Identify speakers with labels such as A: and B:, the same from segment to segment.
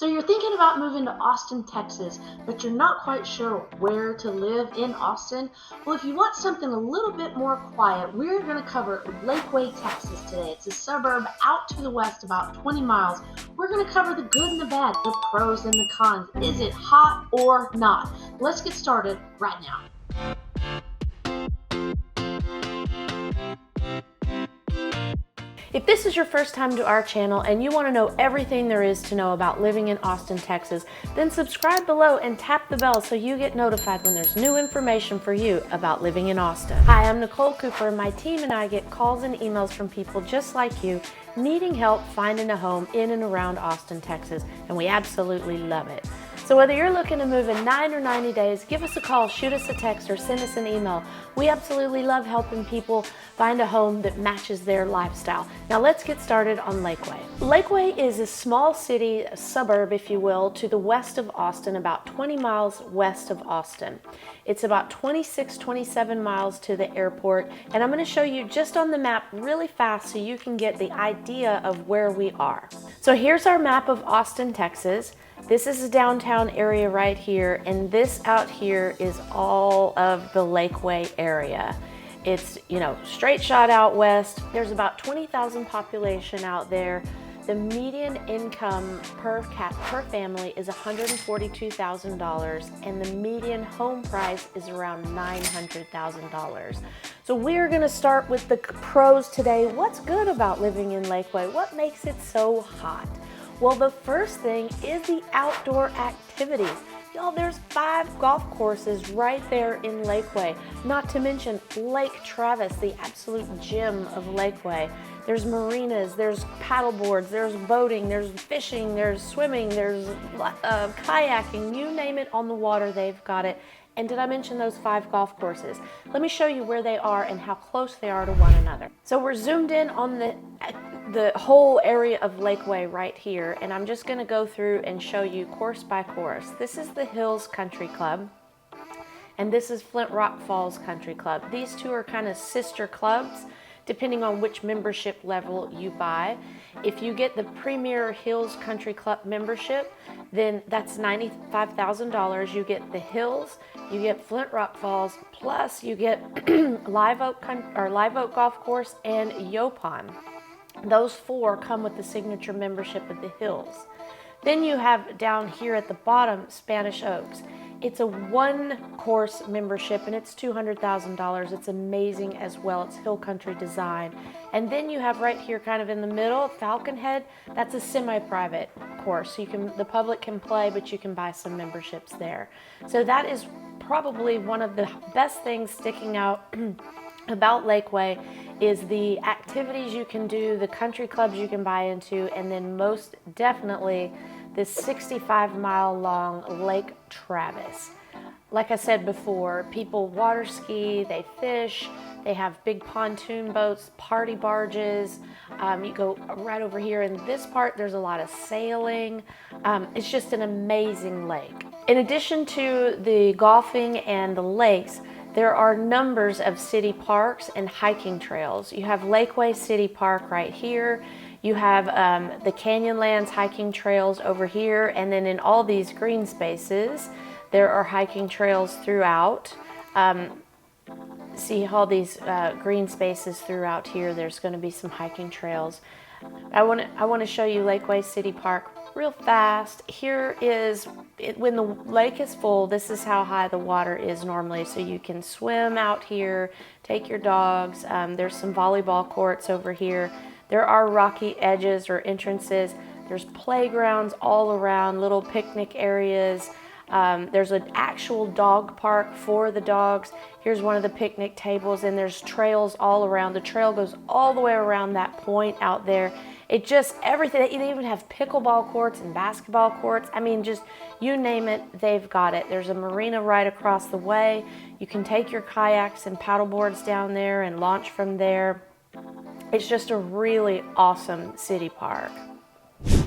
A: So you're thinking about moving to Austin, Texas, but you're not quite sure where to live in Austin? Well, if you want something a little bit more quiet, we're going to cover Lakeway, Texas today. It's a suburb out to the west about 20 miles. We're going to cover the good and the bad, the pros and the cons. Is it hot or not? Let's get started right now. If this is your first time to our channel and you want to know everything there is to know about living in Austin, Texas, then subscribe below and tap the bell so you get notified when there's new information for you about living in Austin. Hi, I'm Nicole Cooper. My team and I get calls and emails from people just like you needing help finding a home in and around Austin, Texas, and we absolutely love it. So whether you're looking to move in 9 or 90 days, give us a call, shoot us a text, or send us an email. We absolutely love helping people find a home that matches their lifestyle. Now let's get started on Lakeway. Lakeway is a small city, a suburb, if you will, to the west of Austin, about 20 miles west of Austin. It's about 26, 27 miles to the airport, and I'm going to show you just on the map really fast so you can get the idea of where we are. So here's our map of Austin, Texas. This is the downtown area right here, and this out here is all of the Lakeway area. It's, straight shot out west. There's about 20,000 population out there. The median income per family is $142,000, and the median home price is around $900,000. So we're gonna start with the pros today. What's good about living in Lakeway? What makes it so hot? Well, the first thing is the outdoor activities. Y'all, there's 5 golf courses right there in Lakeway, not to mention Lake Travis, the absolute gem of Lakeway. There's marinas, there's paddle boards, there's boating, there's fishing, there's swimming, there's kayaking, you name it on the water, they've got it. And did I mention those 5 golf courses? Let me show you where they are and how close they are to one another. So we're zoomed in on the whole area of Lakeway right here, and I'm just gonna go through and show you course by course. This is the Hills Country Club, and this is Flint Rock Falls Country Club. These two are kind of sister clubs, depending on which membership level you buy. If you get the Premier Hills Country Club membership, then that's $95,000. You get the Hills, you get Flint Rock Falls, plus you get Live Oak Golf Course and Yopon. Those 4 come with the signature membership of the Hills. Then you have down here at the bottom, Spanish Oaks. It's a 1-course membership and it's $200,000. It's amazing as well. It's hill country design. And then you have right here kind of in the middle, Falcon Head. That's a semi-private course. So the public can play, but you can buy some memberships there. So that is probably one of the best things sticking out about Lakeway is the activities you can do, the country clubs you can buy into, and then most definitely this 65-mile long Lake Travis. Like I said before, people water ski, they fish, they have big pontoon boats, party barges. You go right over here in this part, there's a lot of sailing. It's just an amazing lake. In addition to the golfing and the lakes, there are numbers of city parks and hiking trails. You have Lakeway City Park right here. You have the Canyonlands hiking trails over here, and then in all these green spaces, there are hiking trails throughout. See all these green spaces throughout here. There's going to be some hiking trails. I want to show you Lakeway City Park real fast. Here is when the lake is full. This is how high the water is normally, so you can swim out here, take your dogs. There's some volleyball courts over here. There are rocky edges or entrances. There's playgrounds all around, little picnic areas. There's an actual dog park for the dogs. Here's one of the picnic tables, and there's trails all around. The trail goes all the way around that point out there. It just, everything, they even have pickleball courts and basketball courts. I mean, just you name it, they've got it. There's a marina right across the way. You can take your kayaks and paddle boards down there and launch from there. It's just a really awesome city park.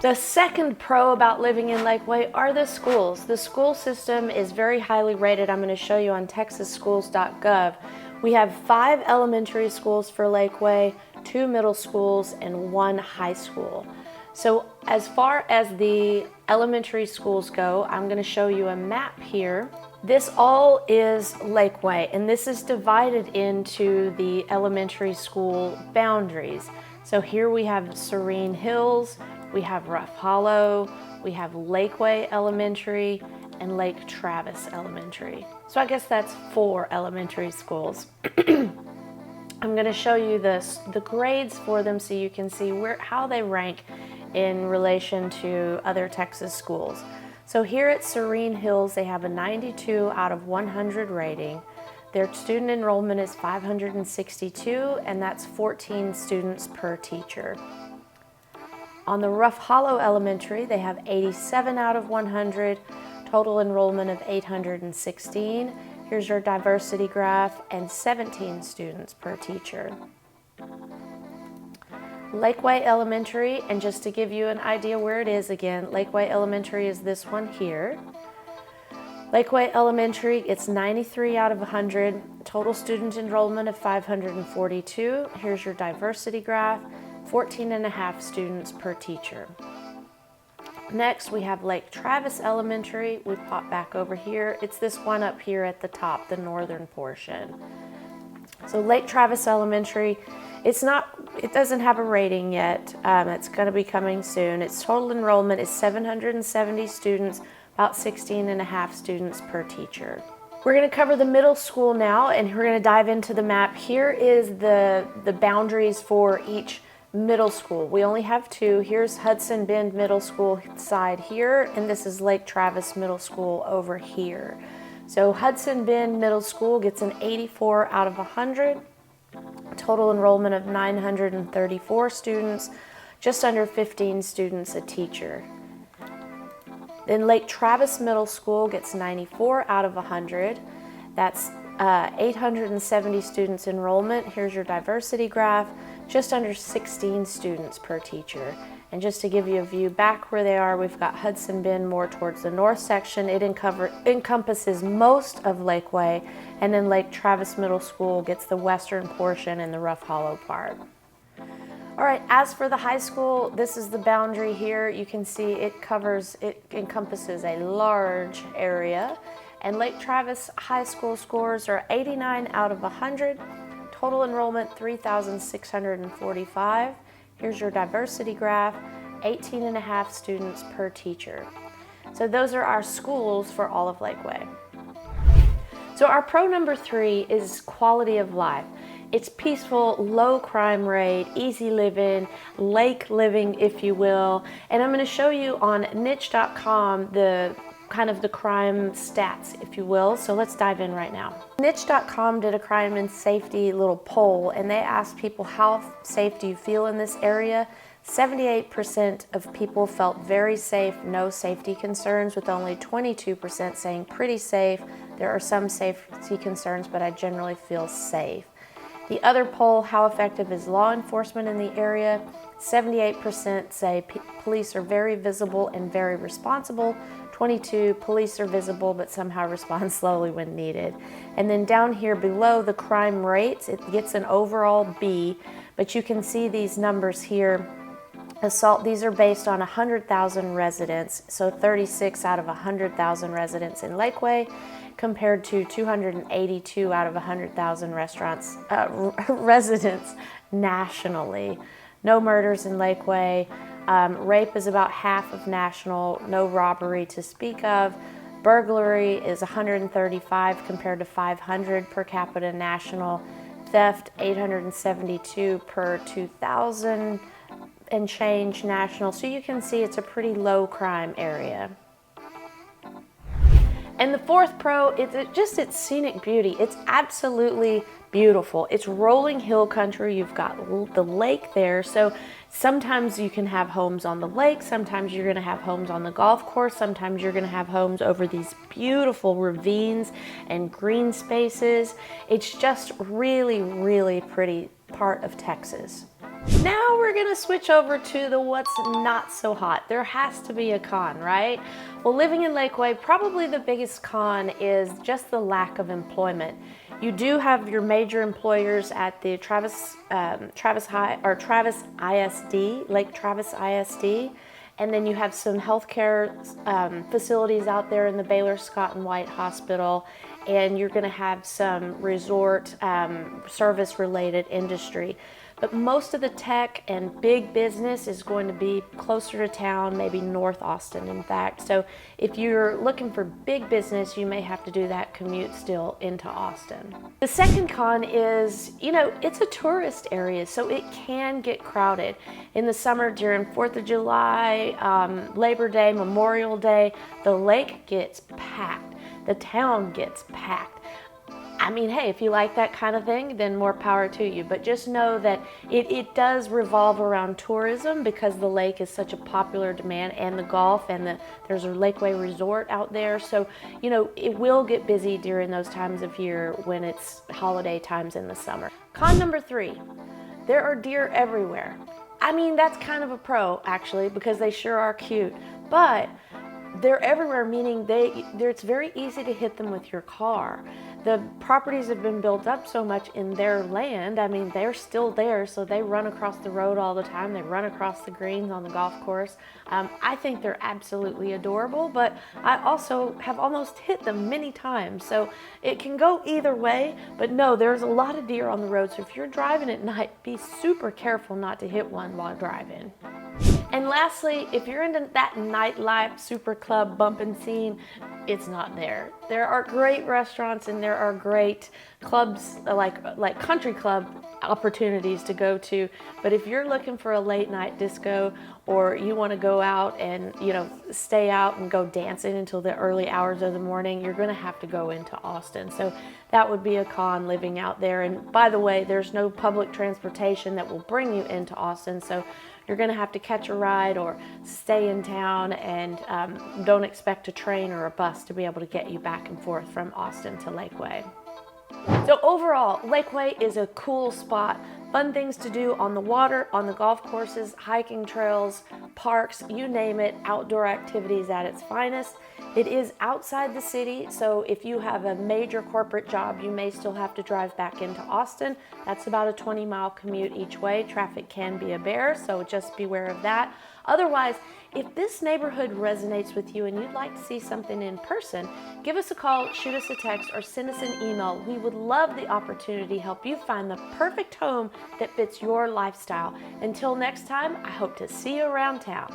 A: The second pro about living in Lakeway are the schools. The school system is very highly rated. I'm going to show you on texasschools.gov. We have 5 elementary schools for Lakeway, 2 middle schools, and 1 high school. So as far as the elementary schools go, I'm going to show you a map here. This all is Lakeway, and this is divided into the elementary school boundaries. So here we have Serene Hills, we have Rough Hollow, we have Lakeway Elementary, and Lake Travis Elementary. So I guess that's 4 elementary schools. I'm going to show you the grades for them so you can see how they rank in relation to other Texas schools. So here at Serene Hills, they have a 92 out of 100 rating. Their student enrollment is 562, and that's 14 students per teacher. On the Rough Hollow Elementary, they have 87 out of 100, total enrollment of 816. Here's your diversity graph, and 17 students per teacher. Lakeway Elementary, and just to give you an idea where it is again, Lakeway Elementary is this one here. Lakeway Elementary, it's 93 out of 100, total student enrollment of 542. Here's your diversity graph, 14 and a half students per teacher. Next, we have Lake Travis Elementary. We pop back over here. It's this one up here at the top, the northern portion. So Lake Travis Elementary, it doesn't have a rating yet. It's going to be coming soon. Its total enrollment is 770 students, about 16 and a half students per teacher. We're going to cover the middle school now, and we're going to dive into the map. Here is the boundaries for each middle school. We only have 2. Here's Hudson Bend Middle School side here, and this is Lake Travis Middle School over here. So Hudson Bend Middle School gets an 84 out of 100. Total enrollment of 934 students, just under 15 students a teacher. Then Lake Travis Middle School gets 94 out of 100. That's 870 students enrollment. Here's your diversity graph, just under 16 students per teacher. And just to give you a view back where they are, we've got Hudson Bend more towards the north section. It encompasses most of Lakeway, and then Lake Travis Middle School gets the western portion and the Rough Hollow part. All right, as for the high school, this is the boundary here. You can see it encompasses a large area, and Lake Travis High School scores are 89 out of 100. Total enrollment 3,645. Here's your diversity graph, 18 and a half students per teacher. So those are our schools for all of Lakeway. So our pro number 3 is quality of life. It's peaceful, low crime rate, easy living, lake living, if you will. And I'm going to show you on niche.com the crime stats, if you will. So let's dive in right now. Niche.com did a crime and safety little poll, and they asked people, how safe do you feel in this area? 78% of people felt very safe, no safety concerns, with only 22% saying pretty safe. There are some safety concerns, but I generally feel safe. The other poll, how effective is law enforcement in the area? 78% say police are very visible and very responsible. 22, police are visible but somehow respond slowly when needed. And then down here below, the crime rates, it gets an overall B, but you can see these numbers here. Assault, these are based on 100,000 residents, so 36 out of 100,000 residents in Lakeway, compared to 282 out of 100,000 residents nationally. No murders in Lakeway. Rape is about half of national, no robbery to speak of. Burglary is 135 compared to 500 per capita national. Theft, 872 per 2,000 and change national. So you can see it's a pretty low crime area. And the fourth pro is its scenic beauty. It's absolutely beautiful. It's rolling hill country. You've got the lake there. So sometimes you can have homes on the lake. Sometimes you're going to have homes on the golf course. Sometimes you're going to have homes over these beautiful ravines and green spaces. It's just really, really pretty part of Texas. Now we're gonna switch over to the what's not so hot. There has to be a con, right? Well, living in Lakeway, probably the biggest con is just the lack of employment. You do have your major employers at the Travis ISD, Lake Travis ISD, and then you have some healthcare facilities out there in the Baylor Scott and White Hospital, and you're going to have some resort service related industry. But most of the tech and big business is going to be closer to town, maybe North Austin, in fact. So if you're looking for big business, you may have to do that commute still into Austin. The second con is, it's a tourist area, so it can get crowded. In the summer, during 4th of July, Labor Day, Memorial Day, the lake gets packed. The town gets packed. I mean, hey, if you like that kind of thing, then more power to you. But just know that it does revolve around tourism because the lake is such a popular demand, and the golf, and there's a Lakeway resort out there. So, it will get busy during those times of year when it's holiday times in the summer. Con number 3, there are deer everywhere. I mean, that's kind of a pro, actually, because they sure are cute. But they're everywhere, meaning it's very easy to hit them with your car. The properties have been built up so much in their land. I mean, they're still there, so they run across the road all the time. They run across the greens on the golf course. I think they're absolutely adorable, but I also have almost hit them many times. So it can go either way, but no, there's a lot of deer on the road. So if you're driving at night, be super careful not to hit one while driving. And lastly, if you're into that nightlife, super club bumping scene, it's not there. There are great restaurants and there are great clubs, like country club opportunities to go to. But if you're looking for a late night disco, or you want to go out and stay out and go dancing until the early hours of the morning, you're going to have to go into Austin. So that would be a con living out there. And by the way, there's no public transportation that will bring you into Austin. So you're going to have to catch a ride or stay in town, and don't expect a train or a bus to be able to get you back and forth from Austin to Lakeway. So overall, Lakeway is a cool spot. Fun things to do on the water, on the golf courses, hiking trails, parks, you name it, outdoor activities at its finest. It is outside the city, so if you have a major corporate job, you may still have to drive back into Austin. That's about a 20-mile commute each way. Traffic can be a bear, so just beware of that. Otherwise, if this neighborhood resonates with you and you'd like to see something in person, give us a call, shoot us a text, or send us an email. We would love the opportunity to help you find the perfect home that fits your lifestyle. Until next time, I hope to see you around town.